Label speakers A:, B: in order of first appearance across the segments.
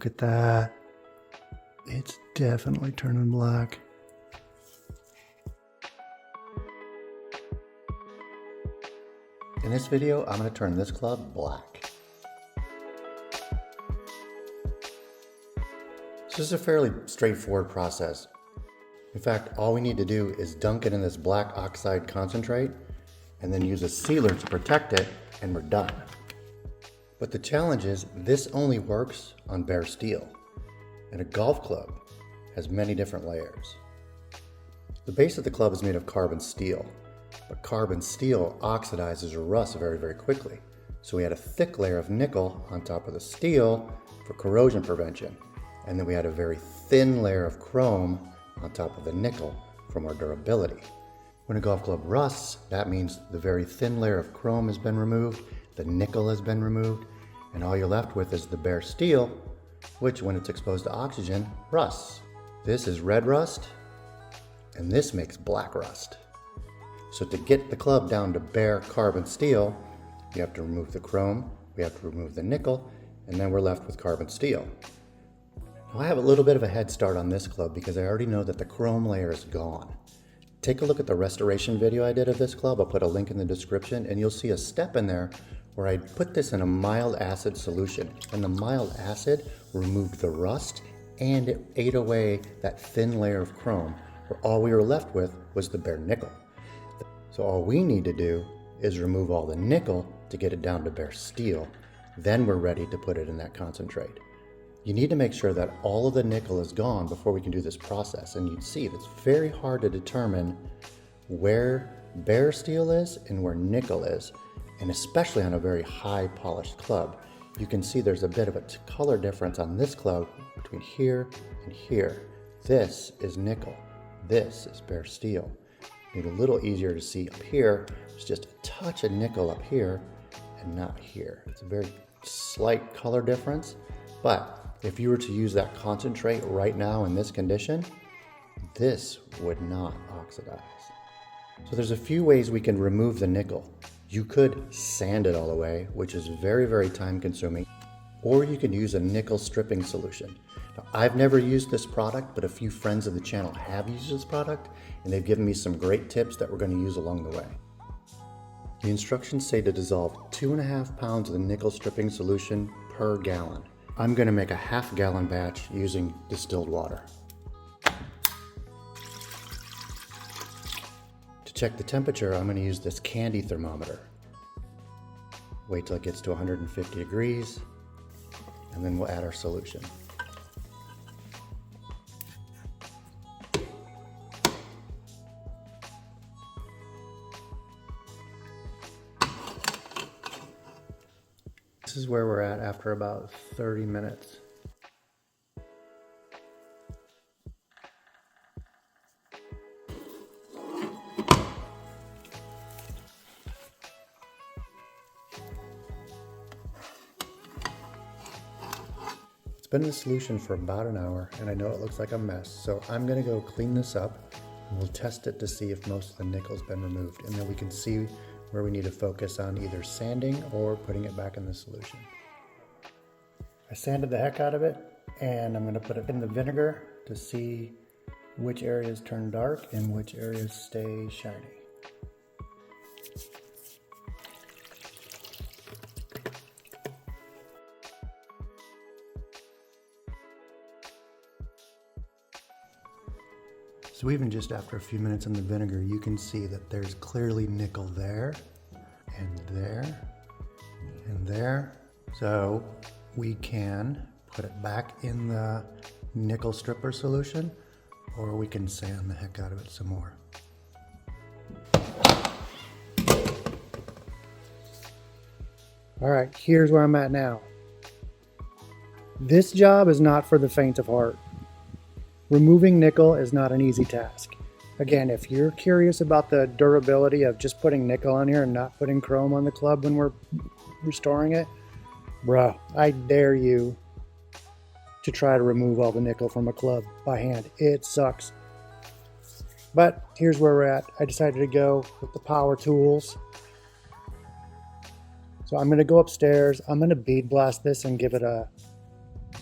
A: at that. It's definitely turning black.
B: In this video, I'm going to turn this club black. This is a fairly straightforward process. In fact, all we need to do is dunk it in this black oxide concentrate and then use a sealer to protect it, and we're done. But the challenge is this only works on bare steel, and a golf club has many different layers. The base of the club is made of carbon steel, but carbon steel oxidizes or rusts very, very quickly. So we had a thick layer of nickel on top of the steel for corrosion prevention, and then we had a very thin layer of chrome on top of the nickel for more durability. When a golf club rusts, that means the very thin layer of chrome has been removed, the nickel has been removed, and all you're left with is the bare steel, which when it's exposed to oxygen, rusts. This is red rust, and this makes black rust. So to get the club down to bare carbon steel, you have to remove the chrome, we have to remove the nickel, and then we're left with carbon steel. Now I have a little bit of a head start on this club because I already know that the chrome layer is gone. Take a look at the restoration video I did of this club. I'll put a link in the description, and you'll see a step in there where I put this in a mild acid solution, and the mild acid removed the rust and it ate away that thin layer of chrome, where all we were left with was the bare nickel. So all we need to do is remove all the nickel to get it down to bare steel. Then we're ready to put it in that concentrate. You need to make sure that all of the nickel is gone before we can do this process. And you'd see it's very hard to determine where bare steel is and where nickel is. And especially on a very high polished club. You can see there's a bit of a color difference on this club between here and here. This is nickel. This is bare steel. Made a little easier to see up here. There's just a touch of nickel up here and not here. It's a very slight color difference, but if you were to use that concentrate right now in this condition, this would not oxidize. So there's a few ways we can remove the nickel. You could sand it all away, which is very, very time consuming, or you could use a nickel stripping solution. Now, I've never used this product, but a few friends of the channel have used this product, and they've given me some great tips that we're going to use along the way. The instructions say to dissolve 2.5 pounds of the nickel stripping solution per gallon. I'm going to make a half-gallon batch using distilled water. To check the temperature, I'm going to use this candy thermometer. Wait till it gets to 150 degrees, and then we'll add our solution. This is where we're at after about 30 minutes. It's been in the solution for about an hour, and I know it looks like a mess, so I'm gonna go clean this up, and we'll test it to see if most of the nickel's been removed, and then we can see where we need to focus on either sanding or putting it back in the solution. I sanded the heck out of it, and I'm going to put it in the vinegar to see which areas turn dark and which areas stay shiny. So even just after a few minutes in the vinegar, you can see that there's clearly nickel there, and there, and there. So we can put it back in the nickel stripper solution, or we can sand the heck out of it some more. All right, here's where I'm at now. This job is not for the faint of heart. Removing nickel is not an easy task. Again, if you're curious about the durability of just putting nickel on here and not putting chrome on the club when we're restoring it, bruh, I dare you to try to remove all the nickel from a club by hand. It sucks. But here's where we're at. I decided to go with the power tools. So I'm going to go upstairs. I'm going to bead blast this and give it a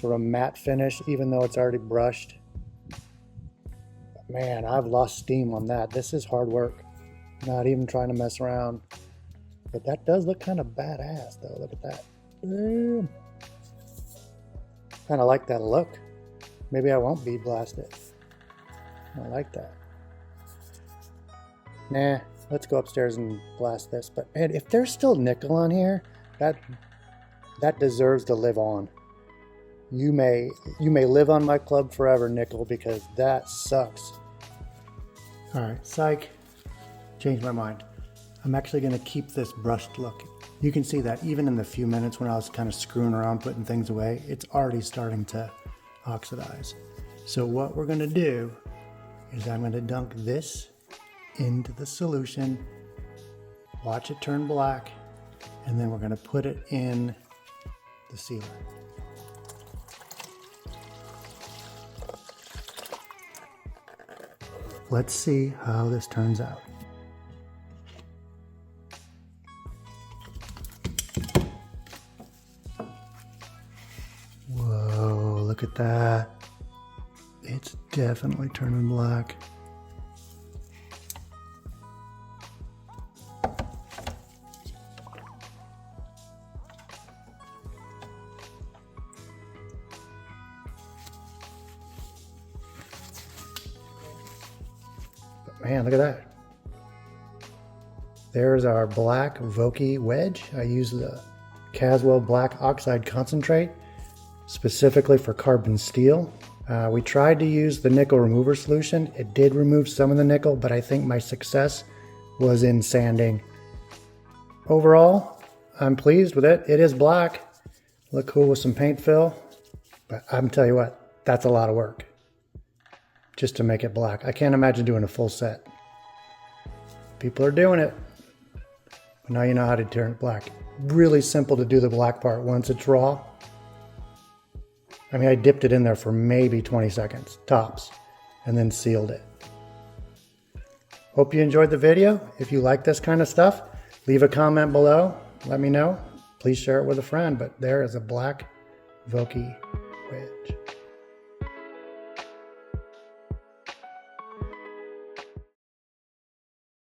A: sort of matte finish, even though it's already brushed. But man, I've lost steam on that. This is hard work. Not even trying to mess around. But that does look kind of badass though. Look at that. Damn. Kind of like that look. Maybe I won't bead blast it. I like that. Nah, let's go upstairs and blast this. But man, if there's still nickel on here, that deserves to live on. You may live on my club forever, nickel, because that sucks. All right, psych. Changed my mind. I'm actually going to keep this brushed look. You can see that even in the few minutes when I was kind of screwing around putting things away, it's already starting to oxidize. So what we're going to do is I'm going to dunk this into the solution, watch it turn black, and then we're going to put it in the sealer. Let's see how this turns out. Whoa, look at that. It's definitely turning black. Man, look at that. There's our black Vokey wedge. I use the Caswell Black Oxide Concentrate specifically for carbon steel. We tried to use the nickel remover solution. It did remove some of the nickel, but I think my success was in sanding. Overall, I'm pleased with it. It is black. Look cool with some paint fill, but I'm telling you what, that's a lot of work just to make it black. I can't imagine doing a full set. People are doing it. But now you know how to turn it black. Really simple to do the black part once it's raw. I mean, I dipped it in there for maybe 20 seconds, tops, and then sealed it. Hope you enjoyed the video. If you like this kind of stuff, leave a comment below. Let me know. Please share it with a friend. But there is a black Vokey wedge.